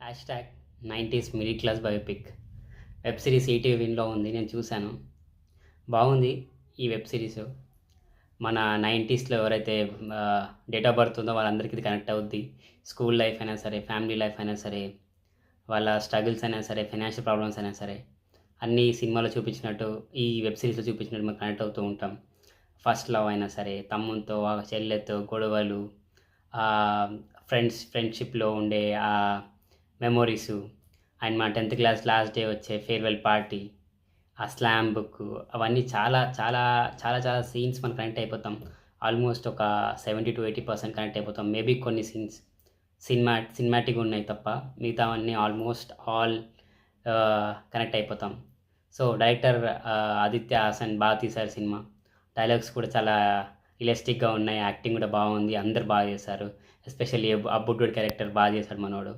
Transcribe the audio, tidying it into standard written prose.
Hash tag 90s middle class biopic web series ETV విన్‌లో ఉంది. నేను చూశాను. బాగుంది ఈ వెబ్ సిరీస్. మన 90స్‌లో ఎవరైతే డేట్ ఆఫ్ బర్త్ ఉందో వాళ్ళందరికీ ఇది కనెక్ట్ అవుద్ది. స్కూల్ లైఫ్ అయినా సరే, ఫ్యామిలీ లైఫ్ అయినా సరే, వాళ్ళ స్ట్రగుల్స్ అయినా సరే, ఫైనాన్షియల్ ప్రాబ్లమ్స్ అయినా సరే, అన్నీ సినిమాలో చూపించినట్టు ఈ వెబ్ సిరీస్‌లో చూపించినట్టు మనం కనెక్ట్ అవుతూ ఉంటాం. ఫస్ట్ లవ్ అయినా సరే, తమ్మునితో, చెల్లెతో గొడవలు, ఫ్రెండ్‌షిప్‌లో ఉండే మెమోరీసు, అండ్ మా 10th క్లాస్ లాస్ట్ డే వచ్చే ఫేర్‌వెల్ పార్టీ, ఆ స్లామ్ బుక్కు, అవన్నీ చాలా చాలా చాలా చాలా సీన్స్ మనం కనెక్ట్ అయిపోతాం. ఆల్మోస్ట్ ఒక 70-80% కనెక్ట్ అయిపోతాం. మేబీ కొన్ని సీన్స్ సినిమాటిక్ ఉన్నాయి తప్ప మిగతావన్నీ ఆల్మోస్ట్ ఆల్ కనెక్ట్ అయిపోతాం. సో డైరెక్టర్ ఆదిత్య హాసన్ బాగా తీశారు సినిమా. డైలాగ్స్ కూడా చాలా రియలిస్టిక్‌గా ఉన్నాయి. యాక్టింగ్ కూడా బాగుంది. అందరూ బాగా చేశారు. ఎస్పెషల్లీ ఆ బుడ్డోడి క్యారెక్టర్ బాగా చేశాడు మనోడు.